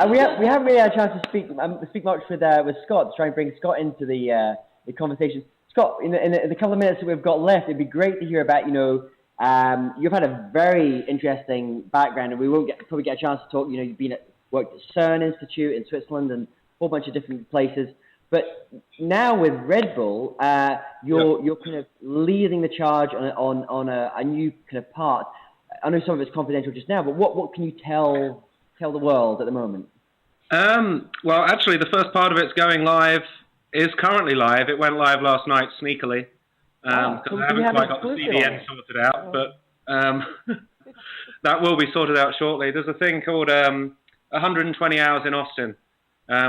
we haven't really had a chance to speak much with Scott, to try and bring Scott into the conversation. Scott, in the couple of minutes that we've got left, it'd be great to hear about, you've had a very interesting background, and we won't probably get a chance to talk. You've worked at CERN Institute in Switzerland and a whole bunch of different places. But now with Red Bull, you're kind of leading the charge on a new kind of part. I know some of it's confidential just now, but what can you tell the world at the moment? Well, actually, the first part of it's going live, is currently live. It went live last night sneakily, because I haven't quite got the CDN sorted out, but that will be sorted out shortly. There's a thing called 120 Hours in Austin,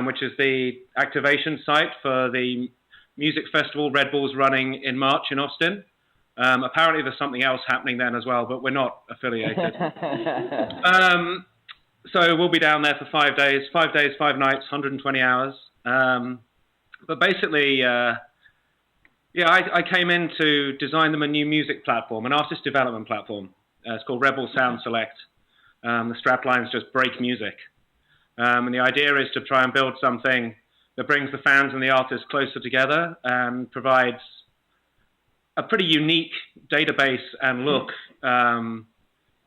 which is the activation site for the music festival Red Bull's running in March in Austin. Apparently there's something else happening then as well, but we're not affiliated. So we'll be down there for 5 days, 5 nights, 120 hours. But basically, I came in to design them a new music platform, an artist development platform. It's called Red Bull Sound Select. The strapline is just break music. And the idea is to try and build something that brings the fans and the artists closer together and provides a pretty unique database and look on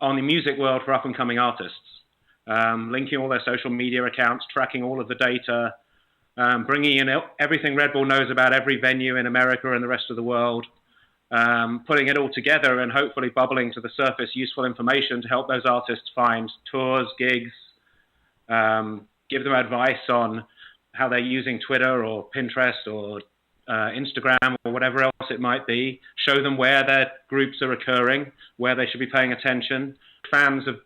the music world for up-and-coming artists, linking all their social media accounts, tracking all of the data, bringing in everything Red Bull knows about every venue in America and the rest of the world, putting it all together and hopefully bubbling to the surface useful information to help those artists find tours, gigs, give them advice on how they're using Twitter or Pinterest or Instagram or whatever else it might be, show them where their groups are occurring, where they should be paying attention. Fans have,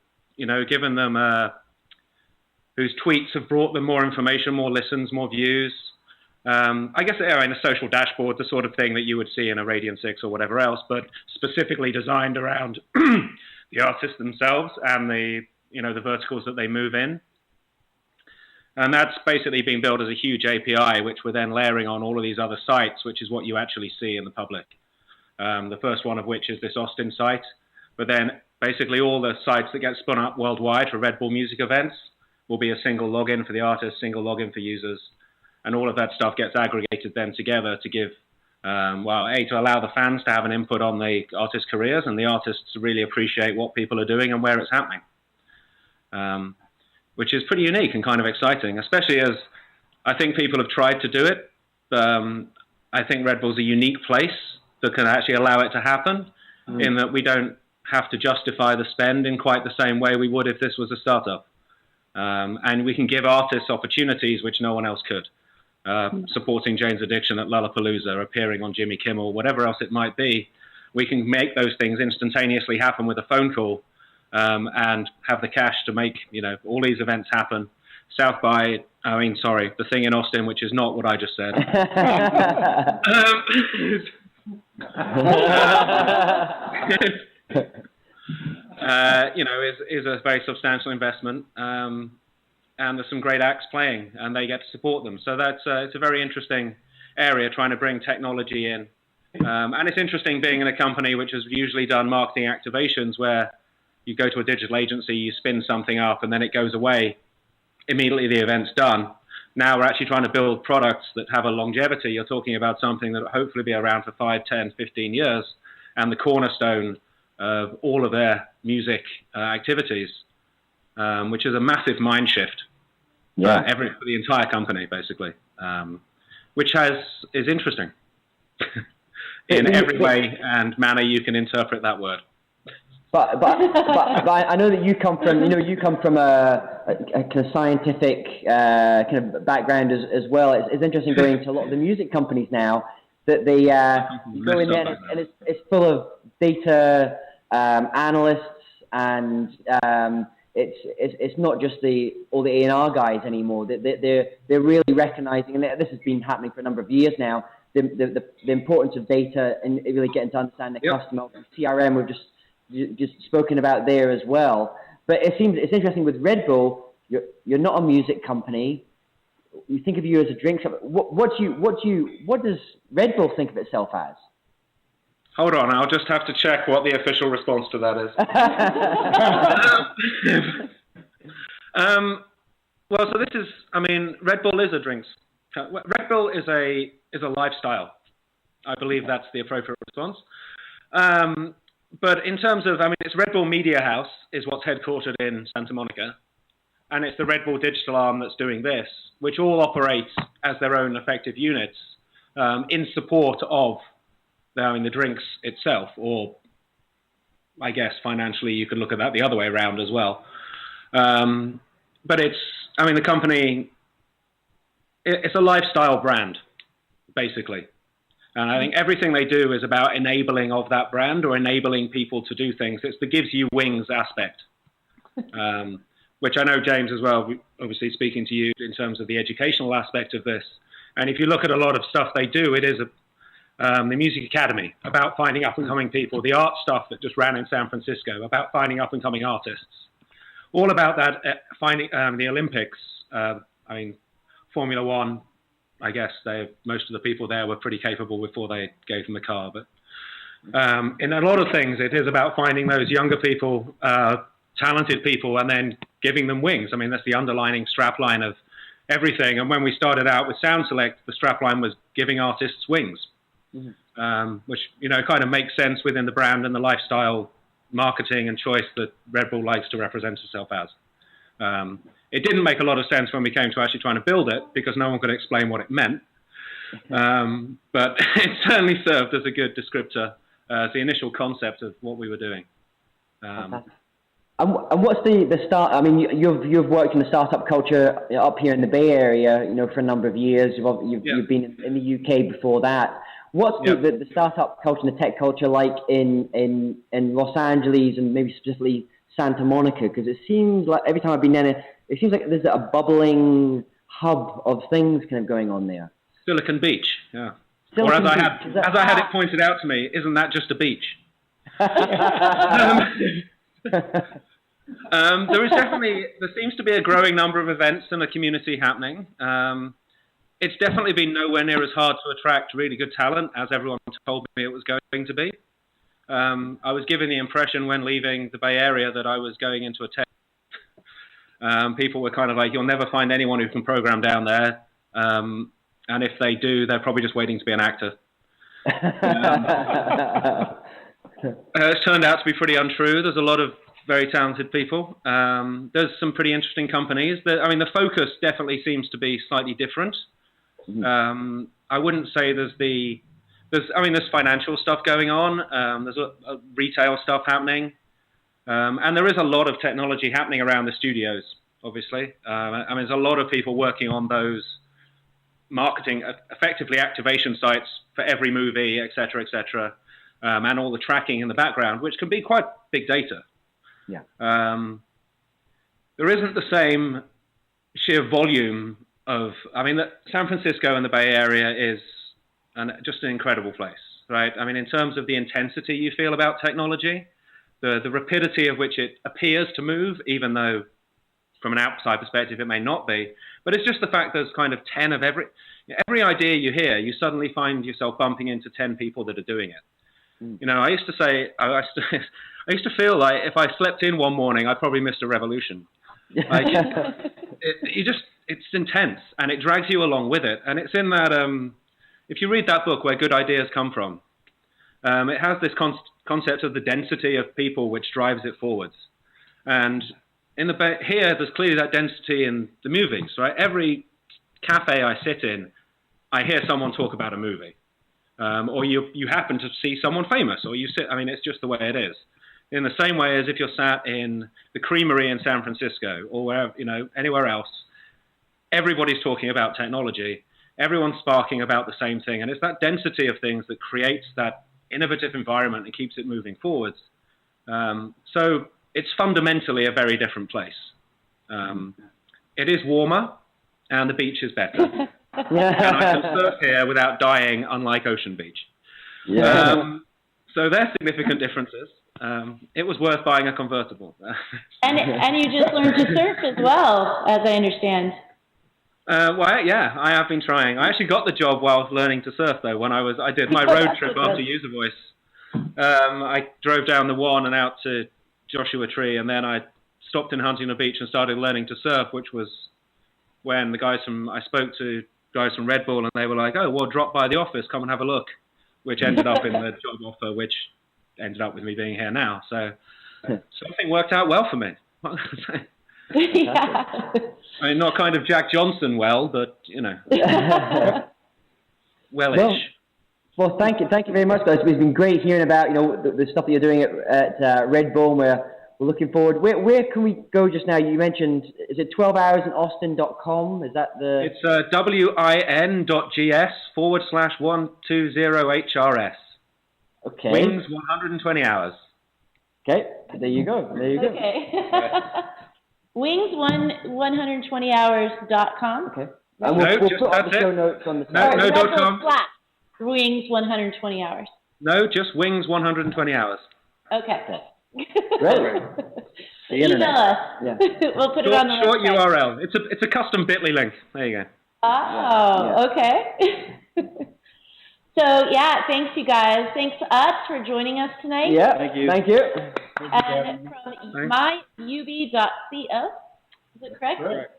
given them, whose tweets have brought them more information, more listens, more views. I guess in a social dashboard, the sort of thing that you would see in a Radiant 6 or whatever else, but specifically designed around the artists themselves and the verticals that they move in. And that's basically being built as a huge API, which we're then layering on all of these other sites, which is what you actually see in the public. The first one of which is this Austin site, but then basically all the sites that get spun up worldwide for Red Bull music events will be a single login for the artist, single login for users, and all of that stuff gets aggregated then together to give, to allow the fans to have an input on the artists' careers and the artists to really appreciate what people are doing and where it's happening. Which is pretty unique and kind of exciting, especially as I think people have tried to do it. I think Red Bull's a unique place that can actually allow it to happen, in that we don't have to justify the spend in quite the same way we would if this was a startup. And we can give artists opportunities which no one else could. Supporting Jane's Addiction at Lollapalooza, appearing on Jimmy Kimmel, whatever else it might be. We can make those things instantaneously happen with a phone call. And have the cash to make, all these events happen. The thing in Austin, which is not what I just said, is a very substantial investment. And there's some great acts playing, and they get to support them. So it's a very interesting area, trying to bring technology in. And it's interesting being in a company which has usually done marketing activations where you go to a digital agency, you spin something up, and then it goes away. Immediately the event's done. Now we're actually trying to build products that have a longevity. You're talking about something that will hopefully be around for 5, 10, 15 years, and the cornerstone of all of their music activities, which is a massive mind shift for the entire company, basically, which is interesting in every way and manner you can interpret that word. But I know that you come from a kind of scientific kind of background as well. It's interesting going to a lot of the music companies now that they you go in there and it's full of data analysts, and it's not just all the A&R guys anymore. They're really recognizing, and this has been happening for a number of years now, the importance of data and really getting to understand the customer. CRM, we've just spoken about there as well. But it's interesting with Red Bull, you're not a music company. You think of you as a drink company. What does Red Bull think of itself as? Hold on, I'll just have to check what the official response to that is. Well, so this is, I mean, Red Bull is a drinks. Red Bull is a lifestyle. I believe that's the appropriate response. But in terms of, I mean, it's Red Bull Media House is what's headquartered in Santa Monica, and it's the Red Bull digital arm that's doing this, which all operate as their own effective units in support of, I mean, the drinks itself, or I guess financially you could look at that the other way around as well. But it's, I mean, the company, it's a lifestyle brand, basically. And I think everything they do is about enabling of that brand or enabling people to do things. It's the gives you wings aspect, which I know, James, as well, obviously speaking to you in terms of the educational aspect of this. And if you look at a lot of stuff they do, it is the Music Academy, about finding up-and-coming people, the art stuff that just ran in San Francisco, about finding up-and-coming artists. All about that, finding the Olympics, I mean, Formula One, I guess most of the people there were pretty capable before they gave them the car. But in a lot of things, it is about finding those younger people, talented people, and then giving them wings. I mean, that's the underlining strapline of everything. And when we started out with Sound Select, the strapline was giving artists wings, which, you know, kind of makes sense within the brand and the lifestyle marketing and choice that Red Bull likes to represent itself as. It didn't make a lot of sense when we came to actually trying to build it because no one could explain what it meant. But it certainly served as a good descriptor, as the initial concept of what we were doing. And what's the start? I mean, you've worked in the startup culture up here in the Bay Area, you know, for a number of years. You've been in the UK before that. What's the startup culture and the tech culture like in Los Angeles and maybe specifically Santa Monica? Because it seems like every time I've been there, it seems like there's a bubbling hub of things kind of going on there. Silicon Beach, yeah. Or as I had it pointed out to me, isn't that just a beach? There seems to be a growing number of events in the community happening. It's definitely been nowhere near as hard to attract really good talent as everyone told me it was going to be. I was given the impression when leaving the Bay Area that I was going into a tech. People were kind of like, you'll never find anyone who can program down there. And if they do, they're probably just waiting to be an actor. It's turned out to be pretty untrue. There's a lot of very talented people. There's some pretty interesting companies. I mean, the focus definitely seems to be slightly different. I wouldn't say there's financial stuff going on. There's a retail stuff happening. And there is a lot of technology happening around the studios, obviously. I mean, there's a lot of people working on those marketing, effectively activation sites for every movie, et cetera, and all the tracking in the background, which can be quite big data. Yeah. There isn't the same sheer volume of, I mean, San Francisco and the Bay Area is just an incredible place, right? I mean, in terms of the intensity you feel about technology, the rapidity of which it appears to move, even though from an outside perspective it may not be, but it's just the fact there's kind of 10 of every idea you hear, you suddenly find yourself bumping into 10 people that are doing it. You know, I used to feel like if I slept in one morning, I probably missed a revolution. Like, it's intense and it drags you along with it. And it's in that, if you read that book, Where Good Ideas Come From, it has this concept of the density of people which drives it forwards. And here, there's clearly that density in the movies, right? Every cafe I sit in, I hear someone talk about a movie. Or you happen to see someone famous, or you sit, I mean, it's just the way it is. In the same way as if you're sat in the Creamery in San Francisco, or wherever, you know, anywhere else, everybody's talking about technology. Everyone's sparking about the same thing. And it's that density of things that creates that innovative environment and keeps it moving forwards. So it's fundamentally a very different place. It is warmer, and the beach is better. And I can surf here without dying, unlike Ocean Beach. So there's significant differences. It was worth buying a convertible. and you just learned to surf as well, as I understand. Well, yeah, I have been trying. I actually got the job while learning to surf, though. When I did my road trip after User Voice, I drove down the One and out to Joshua Tree, and then I stopped in Huntington Beach and started learning to surf, which was when I spoke to guys from Red Bull, and they were like, "Oh, well, drop by the office, come and have a look," which ended up in the job offer, which ended up with me being here now. So something worked out well for me. Yeah. I mean, not kind of Jack Johnson well, but wellish. Well, thank you very much, guys. It's been great hearing about the stuff that you're doing at Red Bull. We're looking forward. Where can we go just now? You mentioned, is it 12hoursinAustin.com? Is that the? It's win.gs/120HRS. Okay. Wings 120 hours. Okay, there you go. Okay. Wings120hours.com. Okay. No, We'll just put all the that's show it. notes on the No, side. no dot com. Flat. Wings 120 hours. No, just Wings 120 hours. Okay. Great. The internet. Email us. Yeah. We'll put it on the Short website. URL. It's a custom Bitly link. There you go. Oh, okay. So, yeah, thanks, you guys. Thanks, us, for joining us tonight. Yeah, Thank you. Thank you. And from myub.co, is it correct? Correct.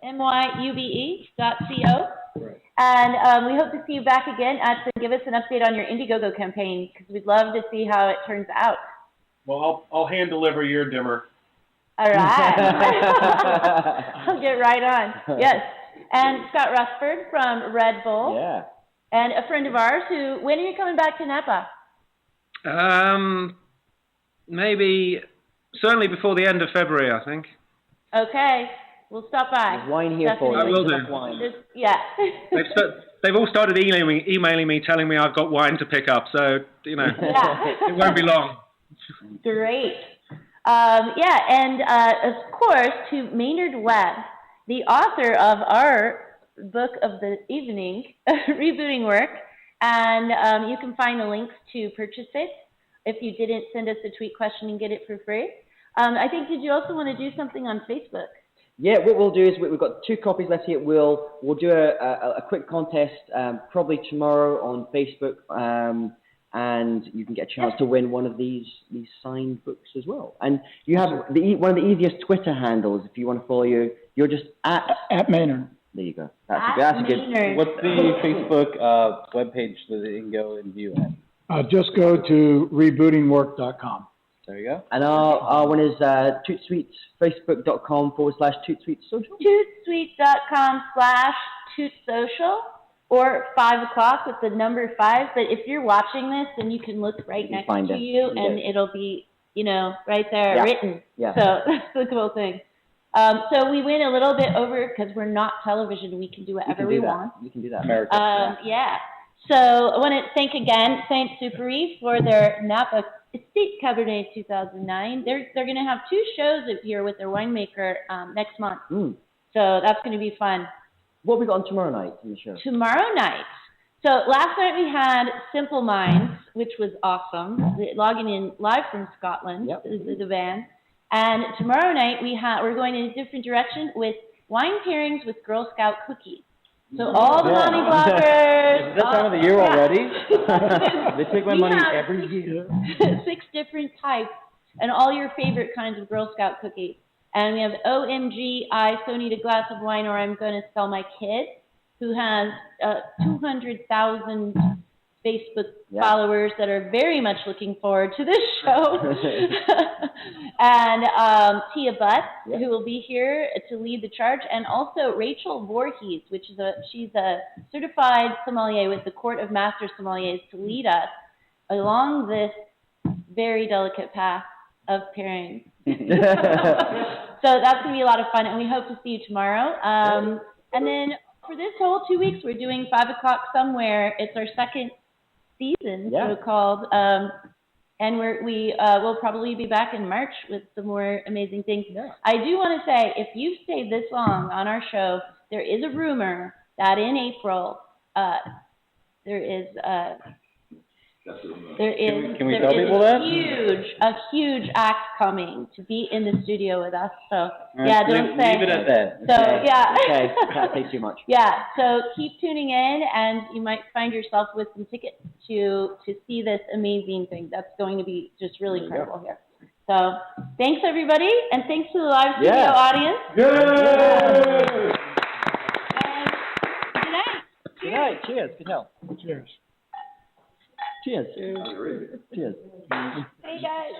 myube.co. Right. And we hope to see you back again and give us an update on your Indiegogo campaign, because we'd love to see how it turns out. Well, I'll hand deliver your dimmer. All right. I'll get right on. Yes. And Scott Rutherford from Red Bull. Yeah. And a friend of ours when are you coming back to Napa? Maybe, certainly before the end of February, I think. Okay. We'll stop by. There's wine here for you. I will do. Wine. Yeah. They've all started emailing me, telling me I've got wine to pick up, so, Yeah. it won't be long. Great. And of course, to Maynard Webb, the author of our book of the evening, Rebooting Work, and you can find the links to purchase it if you didn't send us a tweet question and get it for free. I think, did you also want to do something on Facebook? Yeah, what we'll do is we've got 2 copies left here. We'll do a quick contest probably tomorrow on Facebook, and you can get a chance to win one of these signed books as well. And you have one of the easiest Twitter handles if you want to follow you. You're just at Maynard. There you go. That's a good. What's the Facebook webpage that they can go and view at? Just go to rebootingwork.com. There you go. And our one is ToutSuite, facebook.com/ToutSuite social. ToutSuite.com/ToutSocial, or 5 o'clock with the number 5. But if you're watching this, then you can look right next to you, and it'll be, right there written. Yeah. So that's the cool thing. So we went a little bit over because we're not television. We can do whatever we want. You can do that. Yeah. So I want to thank again Saint Superi for their Napa Estate Cabernet 2009. They're going to have 2 shows up here with their winemaker next month. So that's going to be fun. What have we got on tomorrow night in the show? Tomorrow night. So last night we had Simple Minds, which was awesome. Logging in live from Scotland, the band. And tomorrow night we're going in a different direction with wine pairings with Girl Scout cookies. So all the money bloggers. Is that time of the year already? They take my money every year. 6 different types and all your favorite kinds of Girl Scout cookies. And we have OMG, I so need a glass of wine or I'm going to sell my kid, who has 200,000 Facebook followers that are very much looking forward to this show. And Tia Butts, who will be here to lead the charge, and also Rachel Voorhees, she's a certified sommelier with the Court of Master Sommeliers to lead us along this very delicate path of pairing. So that's going to be a lot of fun, and we hope to see you tomorrow. And then for this whole 2 weeks, we're doing 5 o'clock somewhere. It's our second season, so-called, and we'll probably be back in March with some more amazing things. I do want to say, if you've stayed this long on our show, there is a rumor that in April there is Can we tell people that? A huge act coming to be in the studio with us. So don't say. Leave it at that. So Okay, can't say too much. Yeah, so keep tuning in, and you might find yourself with some tickets to see this amazing thing. That's going to be just really incredible here. So thanks everybody, and thanks to the live studio audience. Yay! Cheers. Good help. Cheers. Cheers. Cheers. Hey guys.